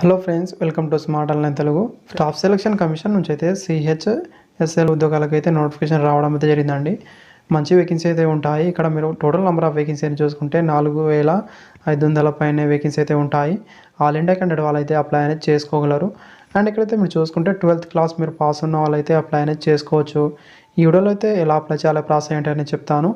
Hello friends, welcome to smart online Telugu. Staff selection commission నుంచి అయితే CHSL ఉద్యోగాలకు అయితే నోటిఫికేషన్ రావడం అయితే జరిగిందండి. మంచి వేకెన్సీ అయితే ఉంటాయి. ఇక్కడ మీరు టోటల్ నెంబర్ ఆఫ్ వేకెన్సీ అని చూసుకుంటే 4500 పైనే వేకెన్సీ అయితే ఉంటాయి. ఆల్ ఇండియా క్యాండిడేట్ వాళ్ళైతే అప్లై అనేది చేసుకోగలరు. అండ్ ఇక్కడైతే మీరు చూసుకుంటే 12th క్లాస్ మీరు పాస్ ఉన్న వాళ్ళైతే అప్లై అనేది చేసుకోవచ్చు. ఈ వీడియోలో అయితే ఎలా అప్లై చేయాలో ప్రాసెస్ ఏంటి అని చెప్తాను.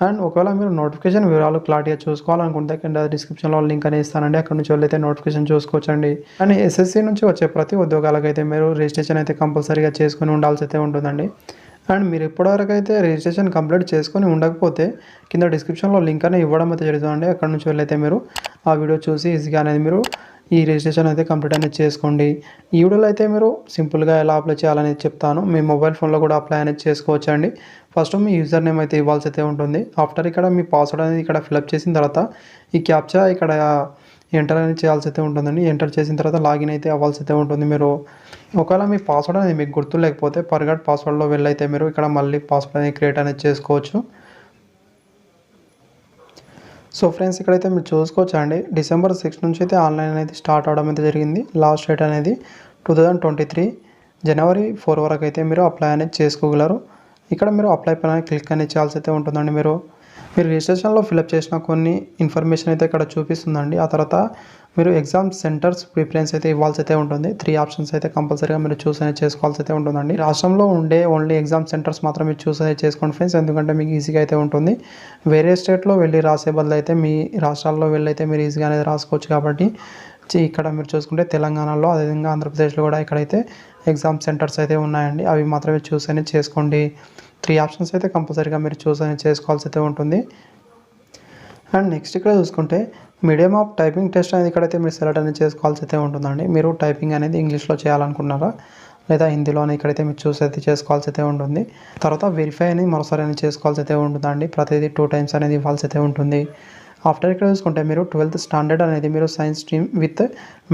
అండ్ ఒకవేళ మీరు నోటిఫికేషన్ వివరాలు క్లారిటీగా చూసుకోవాలనుకుంటే కింద డిస్క్రిప్షన్లో లింక్ అనేది ఇస్తానండి. అక్కడ నుంచి వెళ్ళైతే నోటిఫికేషన్ చూసుకోవచ్చండి. అండ్ SSC నుంచి వచ్చే ప్రతి ఉద్యోగాలకు అయితే మీరు రిజిస్ట్రేషన్ అయితే కంపల్సరీగా చేసుకొని ఉండాల్సి అయితే ఉంటుందండి. అండ్ మీరు ఇప్పటివరకు అయితే రిజిస్ట్రేషన్ కంప్లీట్ చేసుకొని ఉండకపోతే కింద డిస్క్రిప్షన్లో లింక్ అనేది ఇవ్వడం అయితే జరుగుతుందండి. అక్కడ నుంచి వెళ్ళైతే మీరు ఆ వీడియో చూసి ఈజీగా అనేది మీరు ఈ రిజిస్ట్రేషన్ అయితే కంప్లీట్ అనేది చేసుకోండి. ఈ వీడియోలో అయితే మీరు సింపుల్గా ఎలా అప్లై చేయాలనేది చెప్తాను. మీ మొబైల్ ఫోన్లో కూడా అప్లై అనేది చేసుకోవచ్చు అండి. ఫస్ట్ మీ యూజర్ నేమ్ అయితే ఇవ్వాల్సి అయితే ఉంటుంది. ఆఫ్టర్ ఇక్కడ మీ పాస్వర్డ్ అనేది ఇక్కడ ఫిల్అప్ చేసిన తర్వాత ఈ క్యాప్చా ఇక్కడ ఎంటర్ అనేది చేయాల్సి అయితే ఉంటుందండి. ఎంటర్ చేసిన తర్వాత లాగిన్ అయితే అవ్వాల్సి అయితే ఉంటుంది. మీరు ఒకవేళ మీ పాస్వర్డ్ అనేది మీకు గుర్తు లేకపోతే ఫర్గాట్ పాస్వర్డ్లో వెళ్ళైతే మీరు ఇక్కడ మళ్ళీ పాస్వర్డ్ అనేది క్రియేట్ అనేది చేసుకోవచ్చు. సో ఫ్రెండ్స్, ఇక్కడైతే మీరు చూసుకోవచ్చు అండి. December 6 నుంచి అయితే ఆన్లైన్ అనేది స్టార్ట్ అవడం అయితే జరిగింది. లాస్ట్ డేట్ అనేది 2023 January 4 వరకు అయితే మీరు అప్లై అనేది చేసుకోగలరు. ఇక్కడ మీరు అప్లై పైన క్లిక్ అనేది చేయాల్సి అయితే ఉంటుందండి. మీరు రిజిస్ట్రేషన్లో ఫిల్అప్ చేసిన కొన్ని ఇన్ఫర్మేషన్ అయితే ఇక్కడ చూపిస్తుందండి. ఆ తర్వాత మీరు ఎగ్జామ్ సెంటర్స్ ప్రిఫరెన్స్ అయితే ఇవ్వాల్సి అయితే ఉంటుంది. 3 ఆప్షన్స్ అయితే కంపల్సరీగా మీరు చూస్ అనేది చేసుకోవాల్సి అయితే ఉంటుందండి. రాష్ట్రంలో ఉండే ఓన్లీ ఎగ్జామ్ సెంటర్స్ మాత్రం మీరు చూస్ అనేది చేసుకోండి ఫ్రెండ్స్, ఎందుకంటే మీకు ఈజీగా అయితే ఉంటుంది. వేరే స్టేట్లో వెళ్ళి రాసే బదులు అయితే మీ రాష్ట్రాల్లో వెళ్ళి అయితే మీరు ఈజీగా అనేది రాసుకోవచ్చు. కాబట్టి ఇక్కడ మీరు చూసుకుంటే తెలంగాణలో, అదేవిధంగా ఆంధ్రప్రదేశ్లో కూడా ఇక్కడైతే ఎగ్జామ్ సెంటర్స్ అయితే ఉన్నాయండి. అవి మాత్రమే చూస్ అనేది చేసుకోండి. 3 ఆప్షన్స్ అయితే కంపల్సరీగా మీరు చూస్ అనేది చేసుకోవాల్సి అయితే ఉంటుంది. అండ్ నెక్స్ట్ ఇక్కడ చూసుకుంటే మీడియం ఆఫ్ టైపింగ్ టెస్ట్ అనేది ఇక్కడైతే మీరు సెలెక్ట్ అనేది చేసుకోవాల్సి అయితే ఉంటుందండి. మీరు టైపింగ్ అనేది ఇంగ్లీష్లో చేయాలనుకున్నారా లేదా హిందీలోనే ఇక్కడైతే మీరు చూస్ అయితే చేసుకోవాల్సి అయితే ఉంటుంది. తర్వాత వెరిఫై అనేది మరోసారి అనేది చేసుకోవాల్సి అయితే ఉంటుందండి. ప్రతిదీ 2 టైమ్స్ అనేది ఇవ్వాల్సి అయితే ఉంటుంది. ఆఫ్టర్ ఇక్కడ చూసుకుంటే మీరు 12th స్టాండర్డ్ అనేది మీరు సైన్స్ స్ట్రీమ్ విత్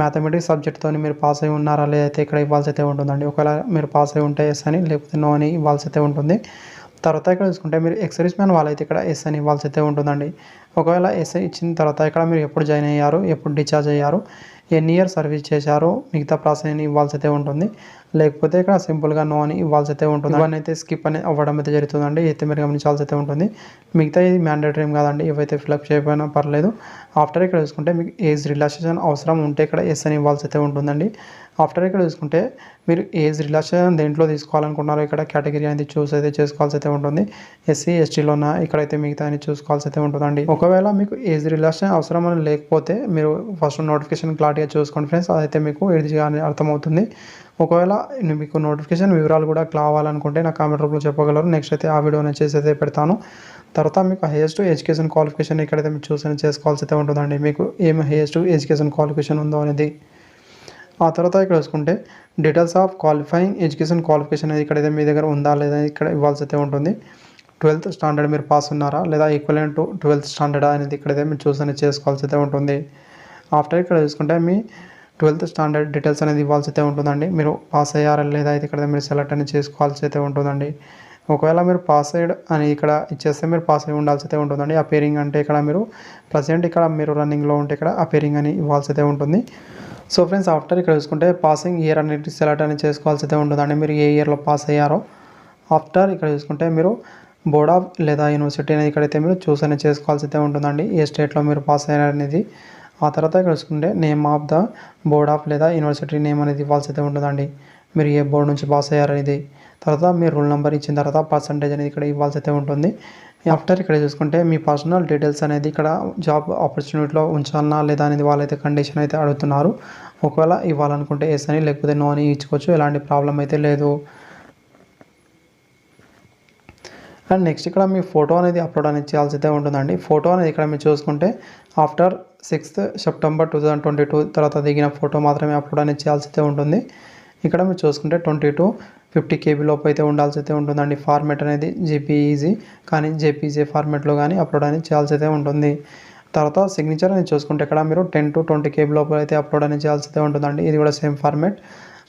మ్యాథమెటిక్స్ సబ్జెక్ట్తో మీరు పాస్ అయి ఉన్నారా లేదా అయితే ఇక్కడ ఇవ్వాల్సి అయితే ఉంటుందండి. ఒకవేళ మీరు పాస్ అయి ఉంటే ఎస్ అని, లేకపోతే నో అని ఇవ్వాల్సి అయితే ఉంటుంది. తర్వాత ఇక్కడ చూసుకుంటే మీరు ఎక్సర్వీస్ మ్యాన్ వాళ్ళైతే ఇక్కడ ఎస్ అని ఇవ్వాల్సి అయితే ఉంటుందండి. ఒకవేళ ఎస్ ఇచ్చిన తర్వాత ఇక్కడ మీరు ఎప్పుడు జాయిన్ అయ్యారు, ఎప్పుడు డిశ్చార్జ్ అయ్యారు, ఎన్ని ఇయర్ సర్వీస్ చేశారు, మిగతా ప్రాసెస్ అని ఇవ్వాల్సి అయితే ఉంటుంది. లేకపోతే ఇక్కడ సింపుల్గా నో అని ఇవ్వాల్సి అయితే ఉంటుంది. ఇవన్నీ అయితే స్కిప్ అని అవ్వడం అయితే జరుగుతుందండి. అయితే మీరు గమనించాల్సి అయితే ఉంటుంది. మిగతా ఇది మ్యాండేటరీ ఏం కాదండి, ఇవైతే ఫిల్అప్ చేయకపోయినా పర్లేదు. ఆఫ్టర్ ఇక్కడ చూసుకుంటే మీకు ఏజ్ రిలాక్సేషన్ అవసరం ఉంటే ఇక్కడ ఎస్ అని ఇవ్వాల్సి అయితే ఉంటుందండి. ఆఫ్టర్ ఇక్కడ చూసుకుంటే మీరు ఏజ్ రిలాక్సేషన్ దేంట్లో తీసుకోవాలనుకున్నారో ఇక్కడ కేటగిరీ అనేది చూస్ అయితే చేసుకోవాల్సి అయితే ఉంటుంది. SC STలోన ఇక్కడైతే మిగతా అని చూసుకోవాల్సి అయితే ఉంటుందండి. ఒకవేళ మీకు ఏజ్ రిలాక్సేషన్ అవసరం అని లేకపోతే మీరు ఫస్ట్ నోటిఫికేషన్ క్లారిటీగా చూసుకోండి ఫ్రెండ్స్, అదైతే మీకు ఈజీగా అర్థమవుతుంది. ఒకవేళ మీకు నోటిఫికేషన్ వివరాలు కూడా కావాలనుకుంటే నా కామెంట్ రూపంలో చెప్పగలరు. నెక్స్ట్ అయితే ఆ వీడియోని చేసి అయితే పెడతాను. తర్వాత మీకు హైయెస్ట్ ఎడ్యుకేషన్ క్వాలిఫికేషన్ ఇక్కడైతే మీరు చూస్ అని చేసుకోవాల్సి అయితే ఉంటుందండి. మీకు ఏం హైయెస్ట్ ఎడ్యుకేషన్ క్వాలిఫికేషన్ ఉందో అనేది. ఆ తర్వాత ఇక్కడ చూసుకుంటే details of qualifying education qualification అనేది ఇక్కడైతే మీ దగ్గర ఉందా లేదా ఇక్కడ ఇవ్వాల్సి అయితే ఉంటుంది. 12th స్టాండర్డ్ మీరు పాస్ ఉన్నారా లేదా ఈక్వలెంట్ టు 12th స్టాండర్డ్ అనేది ఇక్కడైతే మీరు చూస్ అనేది చేసుకోవాల్సి అయితే ఉంటుంది. ఆఫ్టర్ ఇక్కడ చూసుకుంటే మీ 12th స్టాండర్డ్ డీటెయిల్స్ అనేది ఇవ్వాల్సి అయితే ఉంటుందండి. మీరు పాస్ అయ్యారా లేదా అయితే ఇక్కడ మీరు సెలెక్ట్ అనేది చేసుకోవాల్సి అయితే ఉంటుందండి. ఒకవేళ మీరు పాస్ అయ్యాడు అని ఇక్కడ ఇచ్చేస్తే మీరు పాస్ అయి ఉండాల్సి అయితే ఉంటుందండి. అపేరింగ్ అంటే ఇక్కడ మీరు ప్రజెంట్ ఇక్కడ మీరు రన్నింగ్లో ఉంటే ఇక్కడ అపేరింగ్ అని ఇవ్వాల్సి అయితే ఉంటుంది. సో ఫ్రెండ్స్, ఆఫ్టర్ ఇక్కడ చూసుకుంటే పాసింగ్ ఇయర్ అనేది సెలెక్ట్ అనేది చేసుకోవాల్సి అయితే ఉంటుందండి. మీరు ఏ ఇయర్లో పాస్ అయ్యారో. ఆఫ్టర్ ఇక్కడ చూసుకుంటే మీరు బోర్డ్ ఆఫ్ లేదా యూనివర్సిటీ అనేది ఇక్కడైతే మీరు చూస్ అనేది చేసుకోవాల్సి అయితే ఉంటుందండి. ఏ స్టేట్లో మీరు పాస్ అయ్యారు అనేది. ఆ తర్వాత ఇక్కడ చూసుకుంటే name of the board of లేదా యూనివర్సిటీ నేమ్ అనేది ఇవ్వాల్సి అయితే ఉంటుందండి. మీరు ఏ బోర్డు నుంచి పాస్ అయ్యారు అనేది. తర్వాత మీ రోల్ నెంబర్ ఇచ్చిన తర్వాత పర్సంటేజ్ అనేది ఇక్కడ ఇవ్వాల్సి అయితే ఉంటుంది. ఆఫ్టర్ ఇక్కడ చూసుకుంటే మీ పర్సనల్ డీటెయిల్స్ అనేది ఇక్కడ జాబ్ ఆపర్చునిటీలో ఉంచాలన్నా లేదా అనేది వాళ్ళైతే కండిషన్ అయితే అడుగుతున్నారు. ఒకవేళ ఇవ్వాలనుకుంటే ఎస్ అని, లేకపోతే నో అని ఇచ్చుకోవచ్చు. ఎలాంటి ప్రాబ్లం అయితే లేదు. అండ్ నెక్స్ట్ ఇక్కడ మీ ఫోటో అనేది అప్లోడ్ అనేది చేయాల్సి అయితే ఉంటుందండి. ఫోటో అనేది ఇక్కడ మీరు చూసుకుంటే ఆఫ్టర్ 6th September 2022 తర్వాత దిగిన ఫోటో మాత్రమే అప్లోడ్ అనేది చేయాల్సి అయితే ఉంటుంది. ఇక్కడ మీరు చూసుకుంటే 20 to 50 KB లోపు అయితే ఉండాల్సి అయితే ఉంటుందండి. ఫార్మేట్ అనేది JPEG కానీ JPG ఫార్మేట్లో కానీ అప్లోడ్ అనేది చేయాల్సి అయితే ఉంటుంది. తర్వాత సిగ్నేచర్ అనేది చూసుకుంటే ఇక్కడ మీరు 10 to 20 KB లోపు అయితే అప్లోడ్ అనేది చేయాల్సి అయితే ఉంటుందండి. ఇది కూడా సేమ్ ఫార్మేట్.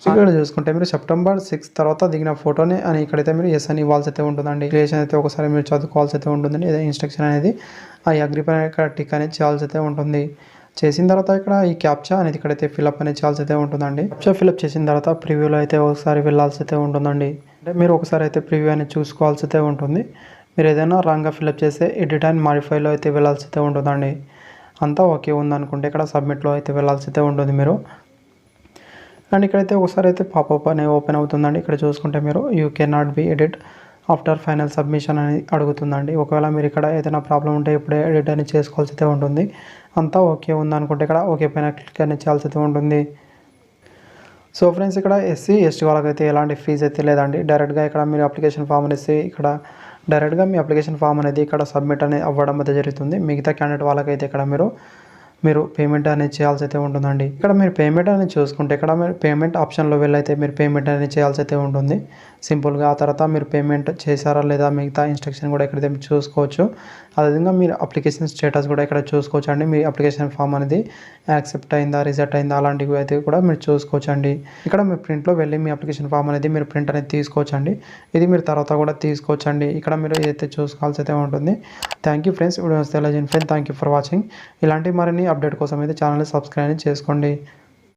ఇక్కడ చూసుకుంటే మీరు September 6 తర్వాత దిగిన ఫోటోని అని ఇక్కడైతే మీరు ఎస్ అని ఇవ్వాల్సి అయితే ఉంటుందండి. క్రియేషన్ అయితే ఒకసారి మీరు చదువుకోవాల్సి అయితే ఉంటుందండి. ఇదే ఇన్స్ట్రక్షన్ అనేది ఆ అగ్రి పైన ఇక్కడ టిక్ అనేది చేయాల్సి అయితే ఉంటుంది. చేసిన తర్వాత ఇక్కడ ఈ క్యాప్చా అనేది ఇక్కడైతే ఫిల్అప్ అనేది చేయాల్సి అయితే ఉంటుందండి. క్యాప్చా ఫిల్అప్ చేసిన తర్వాత ప్రివ్యూలో అయితే ఒకసారి వెళ్ళాల్సి అయితే ఉంటుందండి. అంటే మీరు ఒకసారి అయితే ప్రివ్యూ అనేది చూసుకోవాల్సి అయితే ఉంటుంది. మీరు ఏదైనా రాంగ్గా ఫిల్అప్ చేస్తే ఎడిట్ అండ్ మాడిఫైలో అయితే వెళ్ళాల్సి అయితే ఉంటుందండి. అంతా ఓకే ఉందనుకుంటే ఇక్కడ సబ్మిట్లో అయితే వెళ్ళాల్సి అయితే ఉంటుంది మీరు. అండ్ ఇక్కడైతే ఒకసారి అయితే పాపప్ అనేది ఓపెన్ అవుతుందండి. ఇక్కడ చూసుకుంటే మీరు you can not be edit after final submission అని అడుగుతుందండి. ఒకవేళ మీరు ఇక్కడ ఏదైనా ప్రాబ్లం ఉంటే ఇప్పుడే ఎడిట్ అనేది చేసుకోవాల్సి అయితే ఉంటుంది. అంతా ఓకే ఉందనుకుంటే ఇక్కడ ఓకే పైన క్లిక్ అనేది చేయాల్సి అయితే ఉంటుంది. సో ఫ్రెండ్స్, ఇక్కడ ఎస్సీ ఎస్టీ వాళ్ళకైతే ఎలాంటి ఫీజు అయితే లేదండి. డైరెక్ట్గా ఇక్కడ మీరు అప్లికేషన్ ఫామ్ అనేసి ఇక్కడ డైరెక్ట్గా మీ అప్లికేషన్ ఫామ్ అనేది ఇక్కడ సబ్మిట్ అనేది అవ్వడం అయితే జరుగుతుంది. మిగతా క్యాండిడేట్ వాళ్ళకైతే ఇక్కడ మీరు పేమెంట్ అనేది చేయాల్సి అయితే ఉంటుందండి. ఇక్కడ మీరు పేమెంట్ అనేది చూసుకుంటే ఇక్కడ మీరు పేమెంట్ ఆప్షన్లో వెళ్ళైతే మీరు పేమెంట్ అనేది చేయాల్సి అయితే ఉంటుంది సింపుల్గా. ఆ తర్వాత మీరు పేమెంట్ చేశారా లేదా మిగతా ఇన్స్ట్రక్షన్ కూడా ఇక్కడైతే మీరు చూసుకోవచ్చు. అదేవిధంగా మీరు అప్లికేషన్ స్టేటస్ కూడా ఇక్కడ చూసుకోవచ్చు అండి. మీ అప్లికేషన్ ఫామ్ అనేది యాక్సెప్ట్ అయిందా, రిజెక్ట్ అయిందా అలాంటివి అయితే కూడా మీరు చూసుకోవచ్చు అండి. ఇక్కడ మీ ప్రింట్లో వెళ్ళి మీ అప్లికేషన్ ఫామ్ అనేది మీరు ప్రింట్ అనేది తీసుకోవచ్చు అండి. ఇది మీరు తర్వాత కూడా తీసుకోవచ్చు అండి. ఇక్కడ మీరు ఏదైతే చూసుకోవాల్సి అయితే ఉంటుంది. Thank you friends. వీడియోస్ తెలియజేయండి friend. Thank you for watching. ఇలాంటి మరిన్ని అప్డేట్ కోసం అయితే ఛానల్ని సబ్స్క్రైబ్ చేసుకోండి.